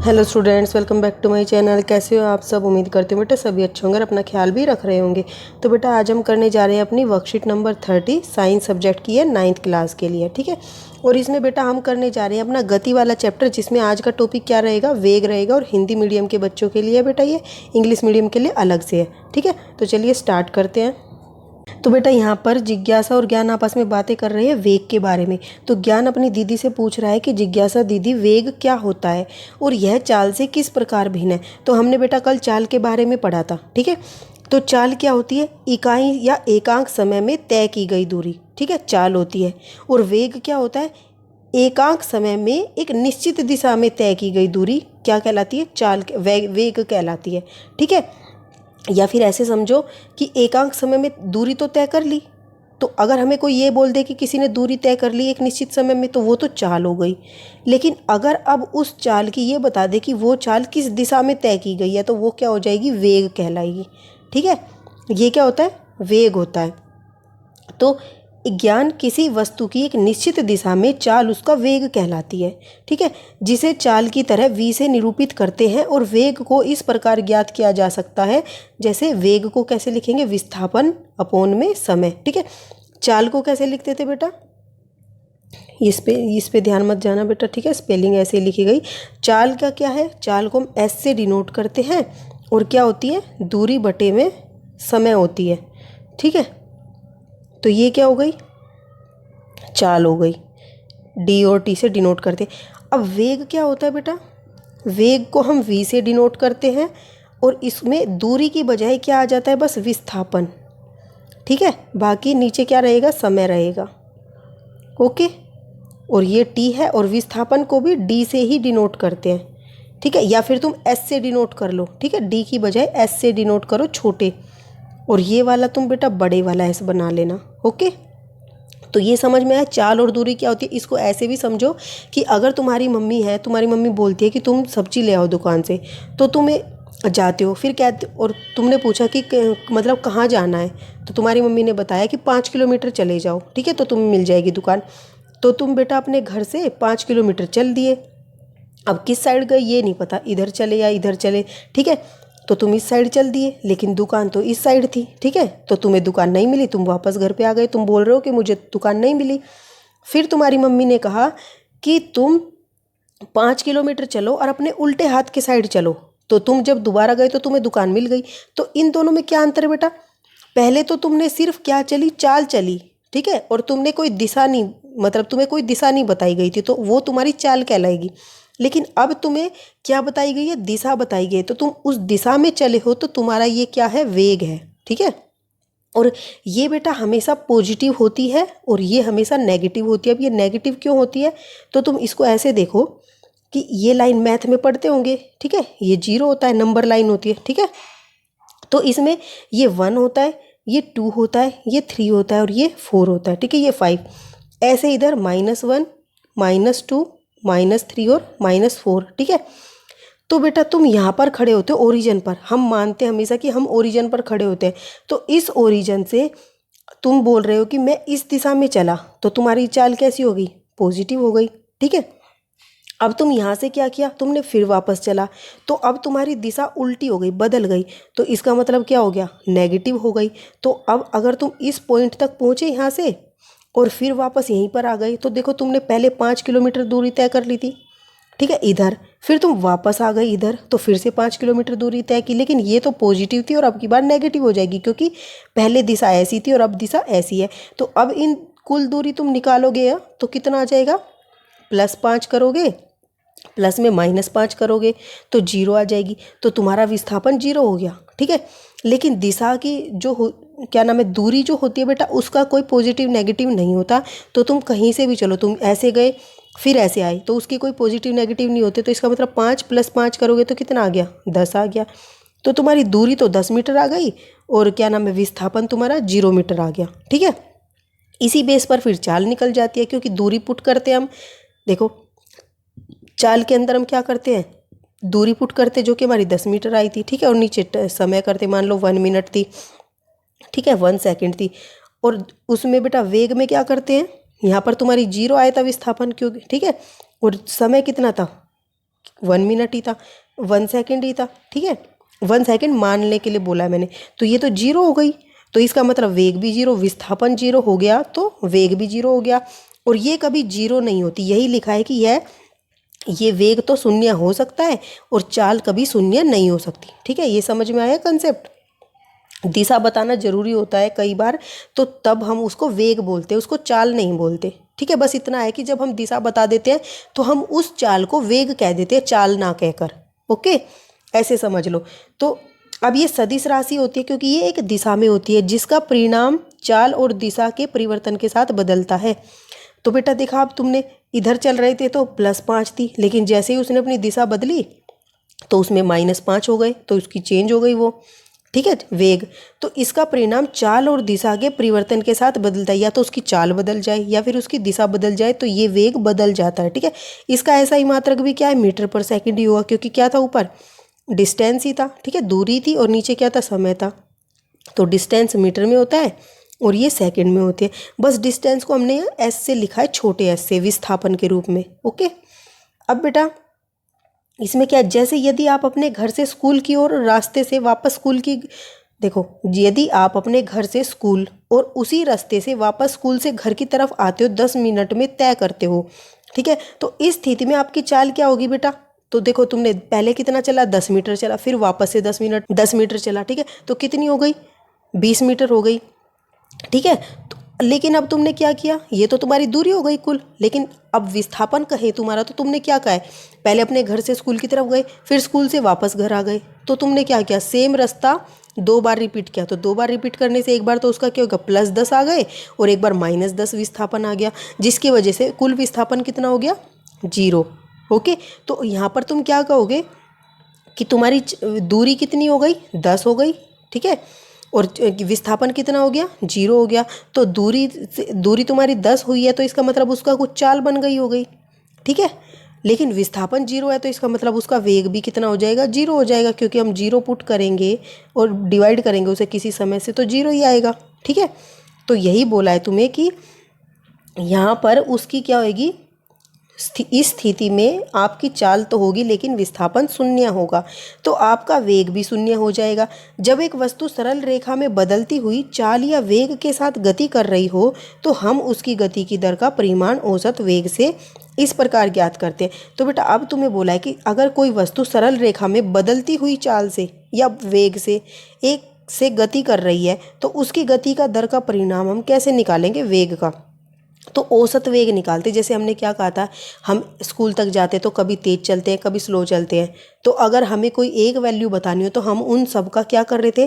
Hello students, welcome back to my channel. कैसे हो आप सब? उम्मीद करते हो बेटा सभी अच्छे होंगे और अपना ख्याल भी रख रहे होंगे। तो बेटा आज हम करने जा रहे हैं अपनी वर्कशीट नंबर 30 साइंस सब्जेक्ट की है 9th क्लास के लिए। ठीक है, और इसमें बेटा हम करने जा रहे हैं अपना गति वाला चैप्टर, जिसमें आज का टॉपिक क्या रहेगा? वेग रहेगा। और हिंदी मीडियम के बच्चों के लिए बेटा ये, इंग्लिश मीडियम के लिए अलग से है। ठीक है, तो चलिए स्टार्ट करते हैं। तो बेटा यहाँ पर जिज्ञासा और ज्ञान आपस में बातें कर रहे हैं वेग के बारे में। तो ज्ञान अपनी दीदी से पूछ रहा है कि जिज्ञासा दीदी, वेग क्या होता है और यह चाल से किस प्रकार भिन्न है? तो हमने बेटा कल चाल के बारे में पढ़ा था। ठीक है, तो चाल क्या होती है? इकाई या एकांक समय में तय की गई दूरी, ठीक है, चाल होती है। और वेग क्या होता है? एकांक समय में एक निश्चित दिशा में तय की गई दूरी क्या कहलाती है? चाल, वेग कहलाती है। ठीक है, या फिर ऐसे समझो कि एकांक समय में दूरी तो तय कर ली, तो अगर हमें कोई ये बोल दे कि किसी ने दूरी तय कर ली एक निश्चित समय में, तो वो तो चाल हो गई। लेकिन अगर अब उस चाल की ये बता दे कि वो चाल किस दिशा में तय की गई है, तो वो क्या हो जाएगी? वेग कहलाएगी। ठीक है, ये क्या होता है? वेग होता है। तो ज्ञान किसी वस्तु की एक निश्चित दिशा में चाल उसका वेग कहलाती है। ठीक है, जिसे चाल की तरह v से निरूपित करते हैं। और वेग को इस प्रकार ज्ञात किया जा सकता है, जैसे वेग को कैसे लिखेंगे? विस्थापन अपॉन में समय। ठीक है, चाल को कैसे लिखते थे बेटा? इस पे ध्यान मत जाना बेटा। ठीक है, स्पेलिंग ऐसे लिखी गई। चाल का क्या है? चाल को हम s से डिनोट करते हैं। और क्या होती है? दूरी बटे में समय होती है। ठीक है, तो ये क्या हो गई? चाल हो गई। डी और टी से डिनोट करते हैं। अब वेग क्या होता है बेटा? वेग को हम वी से डिनोट करते हैं। और इसमें दूरी की बजाय क्या आ जाता है? बस विस्थापन। ठीक है, बाकी नीचे क्या रहेगा? समय रहेगा। ओके, और ये टी है, और विस्थापन को भी डी से ही डिनोट करते हैं। ठीक है, या फिर तुम एस से डिनोट कर लो। ठीक है, डी की बजाय एस से डिनोट करो, छोटे। और ये वाला तुम बेटा बड़े वाला एस बना लेना। ओके, तो ये समझ में आया चाल और दूरी क्या होती है। इसको ऐसे भी समझो कि अगर तुम्हारी मम्मी है, तुम्हारी मम्मी बोलती है कि तुम सब्जी ले आओ दुकान से, तो तुम्हें जाते हो, फिर क्या, और तुमने पूछा कि मतलब कहाँ जाना है, तो तुम्हारी मम्मी ने बताया कि 5 किलोमीटर चले जाओ। ठीक है, तो तुम्हें मिल जाएगी दुकान। तो तुम बेटा अपने घर से 5 किलोमीटर चल दिए। अब किस साइड गए ये नहीं पता, इधर चले या इधर चले। ठीक है, तो तुम इस साइड चल दिए, लेकिन दुकान तो इस साइड थी। ठीक है, तो तुम्हें दुकान नहीं मिली, तुम वापस घर पे आ गए। तुम बोल रहे हो कि मुझे दुकान नहीं मिली। फिर तुम्हारी मम्मी ने कहा कि तुम 5 किलोमीटर चलो और अपने उल्टे हाथ के साइड चलो। तो तुम जब दोबारा गए तो तुम्हें दुकान मिल गई। तो इन दोनों में क्या अंतर है बेटा? पहले तो तुमने सिर्फ क्या चली? चाल चली। ठीक है, और तुमने कोई दिशा नहीं, मतलब तुम्हें कोई दिशा नहीं बताई गई थी, तो वो तुम्हारी चाल कहलाएगी। लेकिन अब तुम्हें क्या बताई गई है? दिशा बताई गई है, तो तुम उस दिशा में चले हो, तो तुम्हारा ये क्या है? वेग है। ठीक है, और ये बेटा हमेशा पॉजिटिव होती है और ये हमेशा नेगेटिव होती है। अब ये नेगेटिव क्यों होती है? तो तुम इसको ऐसे देखो कि ये लाइन मैथ में पढ़ते होंगे। ठीक है, ये 0 होता है, नंबर लाइन होती है। ठीक है, तो इसमें ये 1 होता है, ये 2 होता है, ये 3 होता है और ये 4 होता है। ठीक है, ये 5। ऐसे इधर -1, -2, -3 और -4। ठीक है, तो बेटा तुम यहाँ पर खड़े होते हो ओरिजिन पर। हम मानते हैं हमेशा कि हम ओरिजिन पर खड़े होते हैं। तो इस ओरिजिन से तुम बोल रहे हो कि मैं इस दिशा में चला, तो तुम्हारी चाल कैसी होगी? पॉजिटिव हो गई। ठीक है, अब तुम यहाँ से क्या किया? तुमने फिर वापस चला, तो अब तुम्हारी दिशा उल्टी हो गई, बदल गई। तो इसका मतलब क्या हो गया? नेगेटिव हो गई। तो अब अगर तुम इस पॉइंट तक पहुँचे यहाँ से और फिर वापस यहीं पर आ गए, तो देखो तुमने पहले 5 किलोमीटर दूरी तय कर ली थी। ठीक है, इधर फिर तुम वापस आ गए इधर, तो फिर से 5 किलोमीटर दूरी तय की। लेकिन ये तो पॉजिटिव थी और अब की बार नेगेटिव हो जाएगी, क्योंकि पहले दिशा ऐसी थी और अब दिशा ऐसी है। तो अब इन कुल दूरी तुम निकालोगे तो कितना आ जाएगा? +5 करोगे, प्लस में -5 करोगे तो 0 आ जाएगी। तो तुम्हारा विस्थापन 0 हो गया। ठीक है, लेकिन दिशा की जो क्या नाम है, दूरी जो होती है बेटा, उसका कोई पॉजिटिव नेगेटिव नहीं होता। तो तुम कहीं से भी चलो, तुम ऐसे गए फिर ऐसे आए, तो उसकी कोई पॉजिटिव नेगेटिव नहीं होते। तो इसका मतलब 5 + 5 करोगे तो कितना आ गया? 10 आ गया। तो तुम्हारी दूरी तो 10 मीटर आ गई और क्या नाम है, विस्थापन तुम्हारा 0 मीटर आ गया। ठीक है, इसी बेस पर फिर चाल निकल जाती है, क्योंकि दूरी पुट करते हैं हम। देखो चाल के अंदर हम क्या करते हैं? दूरी पुट करते, जो कि हमारी 10 मीटर आई थी। ठीक है, और नीचे समय करते, मान लो 1 मिनट थी। ठीक है, 1 सेकंड थी। और उसमें बेटा वेग में क्या करते हैं? यहाँ पर तुम्हारी 0 आया था विस्थापन, क्योंकि ठीक है, और समय कितना था? 1 मिनट ही था, 1 सेकेंड ही था, ठीक है, 1 सेकेंड मानने के लिए बोला है मैंने। तो ये तो जीरो हो गई, तो इसका मतलब वेग भी जीरो, विस्थापन जीरो हो गया तो वेग भी जीरो हो गया। और ये कभी जीरो नहीं होती, यही लिखा है कि ये वेग तो शून्य हो सकता है और चाल कभी शून्य नहीं हो सकती। ठीक है, ये समझ में आया कंसेप्ट। दिशा बताना जरूरी होता है कई बार, तो तब हम उसको वेग बोलते हैं, उसको चाल नहीं बोलते। ठीक है, बस इतना है कि जब हम दिशा बता देते हैं तो हम उस चाल को वेग कह देते हैं, चाल ना कहकर। ओके, ऐसे समझ लो। तो अब ये सदिश राशि होती है क्योंकि ये एक दिशा में होती है जिसका परिणाम चाल और दिशा के परिवर्तन के साथ बदलता है। तो बेटा देखा, अब तुमने इधर चल रहे थे तो +5 थी, लेकिन जैसे ही उसने अपनी दिशा बदली तो उसमें -5 हो गए, तो उसकी चेंज हो गई वो। ठीक है, वेग। तो इसका परिणाम चाल और दिशा के परिवर्तन के साथ बदलता है, या तो उसकी चाल बदल जाए या फिर उसकी दिशा बदल जाए तो ये वेग बदल जाता है। ठीक है, इसका ऐसा ही मात्रक भी क्या है, मीटर/सेकंड ही हुआ, क्योंकि क्या था, ऊपर डिस्टेंस ही था। ठीक है, दूरी थी, और नीचे क्या था, समय था। तो डिस्टेंस मीटर में होता है और ये सेकंड में होती है। बस डिस्टेंस को हमने यहाँ एस से लिखा है, छोटे एस से, विस्थापन के रूप में। ओके, अब बेटा इसमें क्या है, जैसे यदि आप अपने घर से स्कूल की ओर रास्ते से वापस स्कूल की, देखो, यदि आप अपने घर से स्कूल और उसी रास्ते से वापस स्कूल से घर की तरफ आते हो 10 मिनट में तय करते हो। ठीक है, तो इस स्थिति में आपकी चाल क्या होगी बेटा। तो देखो, तुमने पहले कितना चला, 10 मीटर चला, फिर वापस से 10 मीटर चला। ठीक है, तो कितनी हो गई, 20 मीटर हो गई। ठीक है, तो लेकिन अब तुमने क्या किया, ये तो तुम्हारी दूरी हो गई कुल, लेकिन अब विस्थापन कहे तुम्हारा, तो तुमने क्या कहा है, पहले अपने घर से स्कूल की तरफ गए, फिर स्कूल से वापस घर आ गए। तो तुमने क्या किया, सेम रास्ता 2 बार रिपीट किया। तो 2 बार रिपीट करने से एक बार तो उसका क्या होगा, +10 आ गए और एक बार -10 विस्थापन आ गया, जिसकी वजह से कुल विस्थापन कितना हो गया, 0। ओके, तो यहाँ पर तुम क्या कहोगे कि तुम्हारी दूरी कितनी हो गई, 10 हो गई। ठीक है, और विस्थापन कितना हो गया, 0 हो गया। तो दूरी तुम्हारी 10 हुई है, तो इसका मतलब उसका कुछ चाल बन गई हो गई। ठीक है, लेकिन विस्थापन 0 है, तो इसका मतलब उसका वेग भी कितना हो जाएगा, 0 हो जाएगा, क्योंकि हम 0 पुट करेंगे और डिवाइड करेंगे उसे किसी समय से, तो 0 ही आएगा। ठीक है, तो यही बोला है तुम्हें कि यहाँ पर उसकी क्या होगी, इस स्थिति में आपकी चाल तो होगी लेकिन विस्थापन शून्य होगा, तो आपका वेग भी शून्य हो जाएगा। जब एक वस्तु सरल रेखा में बदलती हुई चाल या वेग के साथ गति कर रही हो तो हम उसकी गति की दर का परिमाण औसत वेग से इस प्रकार ज्ञात करते हैं। तो बेटा अब तुम्हें बोला है कि अगर कोई वस्तु सरल रेखा में बदलती हुई चाल से या वेग से एक से गति कर रही है तो उसकी गति का दर का परिणाम हम कैसे निकालेंगे, वेग का। तो औसत वेग निकालते, जैसे हमने क्या कहा था, हम स्कूल तक जाते तो कभी तेज चलते हैं कभी स्लो चलते हैं। तो अगर हमें कोई एक वैल्यू बतानी हो तो हम उन सब का क्या कर रहे थे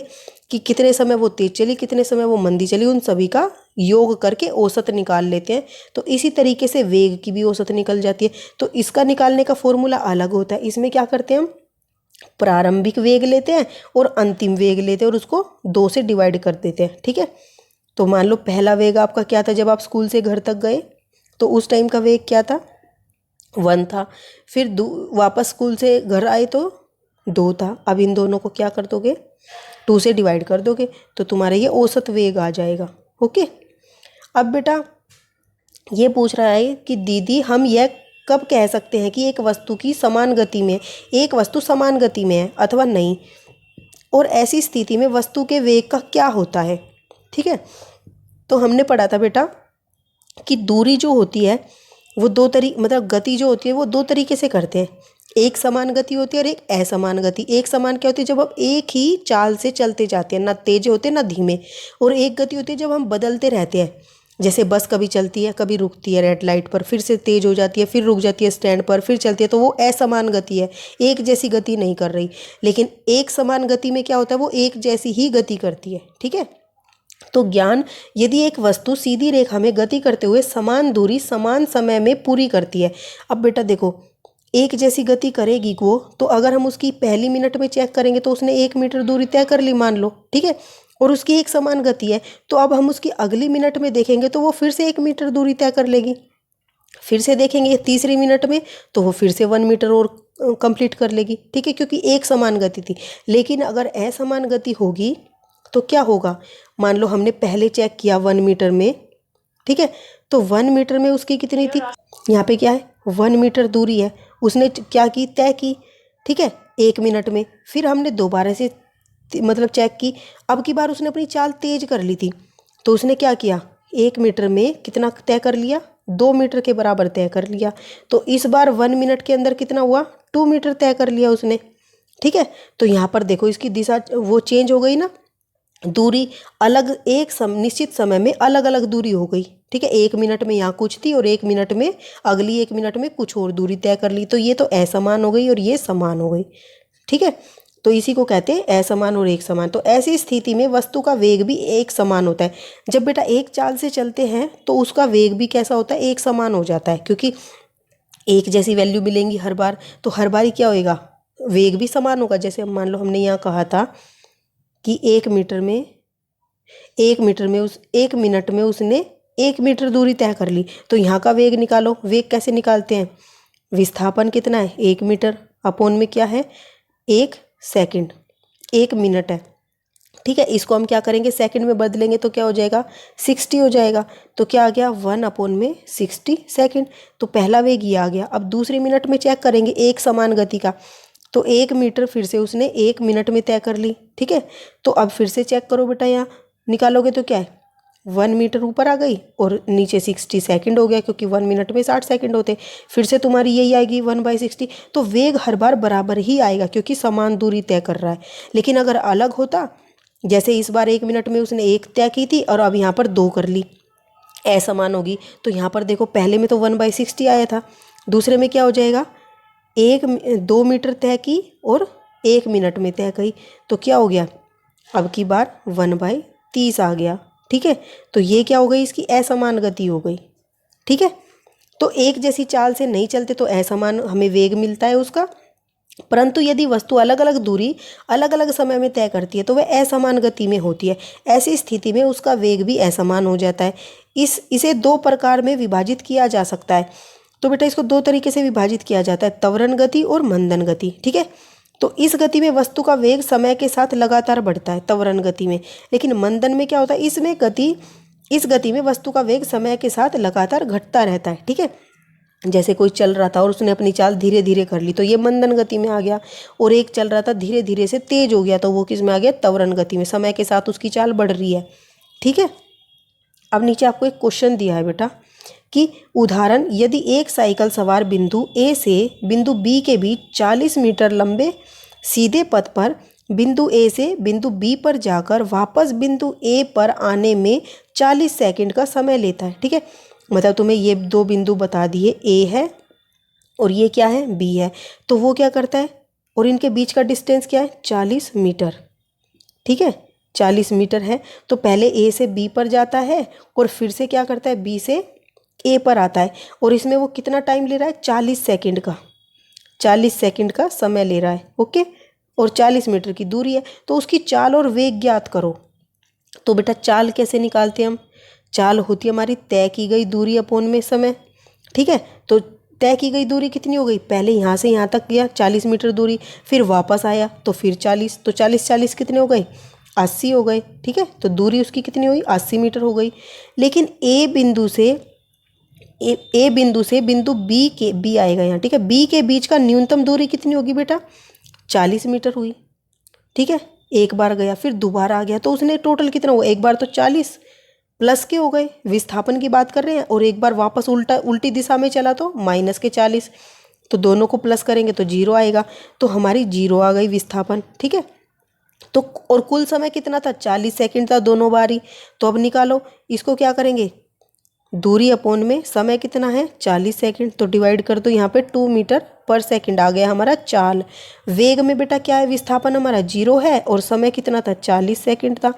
कि कितने समय वो तेज चली, कितने समय वो मंदी चली, उन सभी का योग करके औसत निकाल लेते हैं। तो इसी तरीके से वेग की भी औसत निकल जाती है। तो इसका निकालने का फॉर्मूला अलग होता है। इसमें क्या करते हैं, हम प्रारंभिक वेग लेते हैं और अंतिम वेग लेते हैं और उसको 2 से डिवाइड कर देते हैं। ठीक है, तो मान लो पहला वेग आपका क्या था, जब आप स्कूल से घर तक गए तो उस टाइम का वेग क्या था, 1 था। फिर वापस स्कूल से घर आए तो 2 था। अब इन दोनों को क्या कर दोगे, 2 से डिवाइड कर दोगे, तो तुम्हारा ये औसत वेग आ जाएगा। ओके, अब बेटा ये पूछ रहा है कि दीदी हम यह कब कह सकते हैं कि एक वस्तु की समान गति में, एक वस्तु समान गति में है अथवा नहीं, और ऐसी स्थिति में वस्तु के वेग का क्या होता है। ठीक है, तो हमने पढ़ा था बेटा कि दूरी जो होती है वो मतलब गति जो होती है वो 2 तरीके से करते हैं। एक समान गति होती है और एक असमान गति। एक समान क्या होती है, जब हम एक ही चाल से चलते जाते हैं, ना तेज होते ना धीमे। और एक गति होती है जब हम बदलते रहते हैं, जैसे बस कभी चलती है कभी रुकती है रेड लाइट पर, फिर से तेज हो जाती है, फिर रुक जाती है स्टैंड पर, फिर चलती है, तो वो असमान गति है, एक जैसी गति नहीं कर रही। लेकिन एक समान गति में क्या होता है, वो एक जैसी ही गति करती है। ठीक है, तो ज्ञान, यदि एक वस्तु सीधी रेखा में गति करते हुए समान दूरी समान समय में पूरी करती है। अब बेटा देखो, एक जैसी गति करेगी वो, तो अगर हम उसकी पहली मिनट में चेक करेंगे तो उसने 1 मीटर दूरी तय कर ली मान लो। ठीक है, और उसकी एक समान गति है, तो अब हम उसकी अगली मिनट में देखेंगे तो वो फिर से 1 मीटर दूरी तय कर लेगी। फिर से देखेंगे तीसरी मिनट में तो वो फिर से 1 मीटर और कंप्लीट कर लेगी। ठीक है, क्योंकि एक समान गति थी। लेकिन अगर असमान गति होगी तो क्या होगा, मान लो हमने पहले चेक किया 1 मीटर में। ठीक है, तो 1 मीटर में उसकी कितनी थी, यहाँ पे क्या है, 1 मीटर दूरी है, उसने क्या की, तय की, ठीक है, 1 मिनट में। फिर हमने दोबारा से मतलब चेक की, अब की बार उसने अपनी चाल तेज कर ली थी, तो उसने क्या किया, 1 मीटर में कितना तय कर लिया, 2 मीटर के बराबर तय कर लिया। तो इस बार 1 मिनट के अंदर कितना हुआ, 2 मीटर तय कर लिया उसने, ठीक है। तो यहाँ पर देखो इसकी दिशा वो चेंज हो गई ना, दूरी अलग, एक निश्चित समय में अलग अलग दूरी हो गई, ठीक है। 1 मिनट में यहाँ कुछ थी और 1 मिनट में, अगली 1 मिनट में कुछ और दूरी तय कर ली, तो ये तो असमान हो गई और ये समान हो गई, ठीक है। तो इसी को कहते हैं असमान और एक समान। तो ऐसी स्थिति में वस्तु का वेग भी एक समान होता है। जब बेटा एक चाल से चलते हैं तो उसका वेग भी कैसा होता है, एक समान हो जाता है, क्योंकि एक जैसी वैल्यू मिलेंगी हर बार, तो हर बार ही क्या होएगा, वेग भी समान होगा। जैसे मान लो हमने यहाँ कहा था कि 1 मीटर में, 1 मीटर में उस 1 मिनट में उसने 1 मीटर दूरी तय कर ली, तो यहाँ का वेग निकालो। वेग कैसे निकालते हैं, विस्थापन कितना है, 1 मीटर अपोन में क्या है, 1 सेकंड, 1 मिनट है, ठीक है। इसको हम क्या करेंगे, सेकंड में बदलेंगे तो क्या हो जाएगा, 60 हो जाएगा। तो क्या आ गया, 1/60 सेकंड। तो पहला वेग ये आ गया। अब दूसरी मिनट में चेक करेंगे एक समान गति का, तो 1 मीटर फिर से उसने 1 मिनट में तय कर ली, ठीक है। तो अब फिर से चेक करो बेटा, यहाँ निकालोगे तो क्या है, 1 मीटर ऊपर आ गई और नीचे 60 सेकंड हो गया, क्योंकि 1 मिनट में 60 सेकंड होते। फिर से तुम्हारी यही आएगी 1/60। तो वेग हर बार बराबर ही आएगा, क्योंकि समान दूरी तय कर रहा है। लेकिन अगर अलग होता, जैसे इस बार 1 मिनट में उसने 1 तय की थी और अब यहाँ पर 2 कर ली, असमान होगी। तो यहाँ पर देखो पहले में तो 1/60 आया था, दूसरे में क्या हो जाएगा, 2 मीटर तय की और 1 मिनट में तय की, तो क्या हो गया, अब की बार 1/30 आ गया, ठीक है। तो ये क्या हो गई, इसकी असमान गति हो गई, ठीक है। तो एक जैसी चाल से नहीं चलते तो असमान हमें वेग मिलता है उसका, परंतु यदि वस्तु अलग अलग दूरी अलग अलग समय में तय करती है तो वह असमान गति में होती है। ऐसी स्थिति में उसका वेग भी असमान हो जाता है। इसे 2 प्रकार में विभाजित किया जा सकता है। तो बेटा इसको 2 तरीके से विभाजित किया जाता है, त्वरण गति और मंदन गति, ठीक है। तो इस गति में वस्तु का वेग समय के साथ लगातार बढ़ता है, त्वरण गति में। लेकिन मंदन में क्या होता है, इस गति में वस्तु का वेग समय के साथ लगातार घटता रहता है, ठीक है। जैसे कोई चल रहा था और उसने अपनी चाल धीरे धीरे कर ली, तो ये मंदन गति में आ गया। और एक चल रहा था धीरे धीरे से तेज हो गया, तो वो किस में आ गया, त्वरण गति में। समय के साथ उसकी चाल बढ़ रही है, ठीक है। अब नीचे आपको एक क्वेश्चन दिया है बेटा कि उदाहरण, यदि एक साइकिल सवार बिंदु ए से बिंदु बी के बीच 40 मीटर लंबे सीधे पथ पर बिंदु ए से बिंदु बी पर जाकर वापस बिंदु ए पर आने में 40 सेकंड का समय लेता है, ठीक है। मतलब तुम्हें ये 2 बिंदु बता दिए, ए है और ये क्या है, बी है। तो वो क्या करता है, और इनके बीच का डिस्टेंस क्या है, 40 मीटर, ठीक है, 40 मीटर है। तो पहले ए से बी पर जाता है और फिर से क्या करता है, बी से ए पर आता है, और इसमें वो कितना टाइम ले रहा है, 40 सेकंड का, 40 सेकंड का समय ले रहा है, ओके। और 40 मीटर की दूरी है, तो उसकी चाल और वेग ज्ञात करो। तो बेटा चाल कैसे निकालते हैं हम, चाल होती है हमारी तय की गई दूरी अपोन में समय, ठीक है। तो तय की गई दूरी कितनी हो गई, पहले यहाँ से यहाँ तक गया 40 मीटर दूरी, फिर वापस आया तो फिर 40, तो 40 कितने हो गए, 80 हो गए, ठीक है। तो दूरी उसकी कितनी हुई, 80 मीटर हो गई। लेकिन ए बिंदु से बिंदु बी आएगा यहाँ, ठीक है, बी के बीच का न्यूनतम दूरी कितनी होगी बेटा, 40 मीटर हुई, ठीक है। एक बार गया फिर दोबारा आ गया, तो उसने टोटल कितना हुआ, एक बार तो 40 प्लस के हो गए, विस्थापन की बात कर रहे हैं, और एक बार वापस उल्टी दिशा में चला तो -40। तो दोनों को प्लस करेंगे तो 0 आएगा, तो हमारी 0 आ गई विस्थापन, ठीक है। तो और कुल समय कितना था, 40 सेकंड था दोनों बारी। तो अब निकालो, इसको क्या करेंगे, दूरी अपोन में समय कितना है, 40 सेकंड, तो डिवाइड कर दो, यहाँ पे 2 मीटर पर सेकंड आ गया हमारा चाल। वेग में बेटा क्या है, विस्थापन हमारा 0 है और समय कितना था, 40 सेकंड था।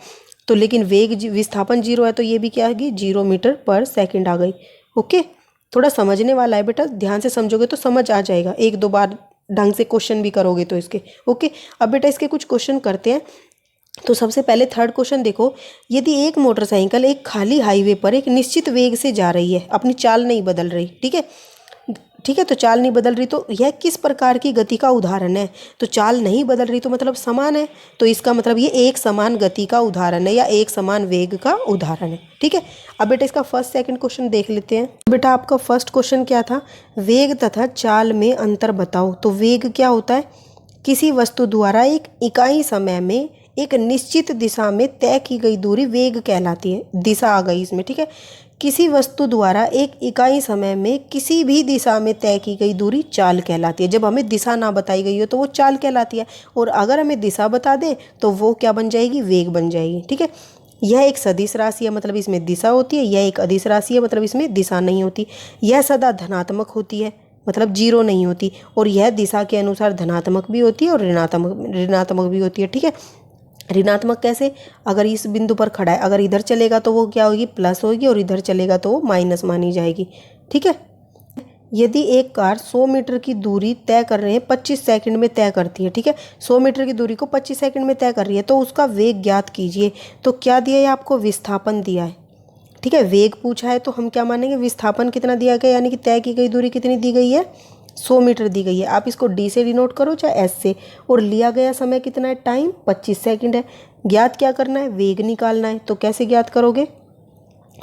तो लेकिन वेग विस्थापन 0 है, तो ये भी क्या आ गई, 0 मीटर पर सेकंड आ गई, ओके। थोड़ा समझने वाला है बेटा, ध्यान से समझोगे तो समझ आ जाएगा, 1-2 बार ढंग से क्वेश्चन भी करोगे तो इसके, ओके। अब बेटा इसके कुछ क्वेश्चन करते हैं। तो सबसे पहले थर्ड क्वेश्चन देखो, यदि एक मोटरसाइकिल एक खाली हाईवे पर एक निश्चित वेग से जा रही है, अपनी चाल नहीं बदल रही, ठीक है, ठीक है, तो चाल नहीं बदल रही, तो यह किस प्रकार की गति का उदाहरण है? तो चाल नहीं बदल रही तो मतलब समान है, तो इसका मतलब ये एक समान गति का उदाहरण है या एक समान वेग का उदाहरण है। ठीक है, अब बेटा इसका फर्स्ट सेकंड क्वेश्चन देख लेते हैं। बेटा आपका फर्स्ट क्वेश्चन क्या था? वेग तथा चाल में अंतर बताओ। तो वेग क्या होता है? किसी वस्तु द्वारा एक इकाई समय में एक निश्चित दिशा में तय की गई दूरी वेग कहलाती है। दिशा आ गई इसमें, ठीक है। किसी वस्तु द्वारा एक इकाई समय में किसी भी दिशा में तय की गई दूरी चाल कहलाती है। जब हमें दिशा ना बताई गई हो तो वो चाल कहलाती है, और अगर हमें दिशा बता दे तो वो क्या बन जाएगी? वेग बन जाएगी। ठीक है, यह एक सदिश राशि है, मतलब इसमें दिशा होती है। यह एक अदिश राशि है, मतलब इसमें दिशा नहीं होती। यह सदा धनात्मक होती है, मतलब जीरो नहीं होती, और यह दिशा के अनुसार धनात्मक भी होती है और ऋणात्मक भी होती है। ठीक है, ऋणात्मक कैसे? अगर इस बिंदु पर खड़ा है, अगर इधर चलेगा तो वो क्या होगी? प्लस होगी, और इधर चलेगा तो वो माइनस मानी जाएगी। ठीक है, यदि एक कार 100 मीटर की दूरी तय कर रहे हैं 25 सेकंड में तय करती है। ठीक है, 100 मीटर की दूरी को 25 सेकंड में तय कर रही है, तो उसका वेग ज्ञात कीजिए। तो क्या दिया है आपको? विस्थापन दिया है। ठीक है, वेग पूछा है तो हम क्या मानेंगे? विस्थापन कितना दिया गया, यानी कि तय की गई दूरी कितनी दी गई है? 100 मीटर दी गई है। आप इसको डी से डिनोट करो चाहे एस से, और लिया गया समय कितना है? टाइम 25 सेकंड है। ज्ञात क्या करना है? वेग निकालना है। तो कैसे ज्ञात करोगे?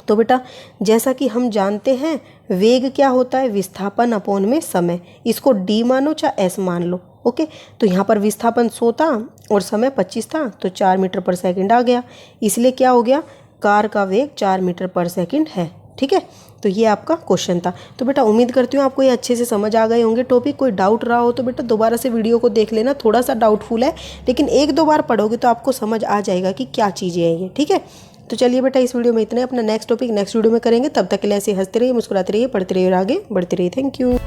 तो बेटा जैसा कि हम जानते हैं वेग क्या होता है? विस्थापन अपॉन में समय। इसको डी मानो चाहे एस मान लो। ओके, तो यहाँ पर विस्थापन 100 था और समय 25 था, तो 4 मीटर पर सेकंड आ गया। इसलिए क्या हो गया? कार का वेग 4 मीटर पर सेकंड है। ठीक है, तो ये आपका क्वेश्चन था। तो बेटा उम्मीद करती हूँ आपको ये अच्छे से समझ आ गए होंगे टॉपिक। कोई डाउट रहा हो तो बेटा दोबारा से वीडियो को देख लेना, थोड़ा सा डाउटफुल है, लेकिन एक दो बार पढ़ोगे तो आपको समझ आ जाएगा कि क्या चीज़ें हैं ये। ठीक है, तो चलिए बेटा इस वीडियो में इतना है। अपना नेक्स्ट टॉपिक नेक्स्ट वीडियो में करेंगे। तब तक के लिए ऐसे हंसते रहिए, मुस्कुराते रहिए, पढ़ते रहिए और आगे बढ़ते रहिए। Thank you.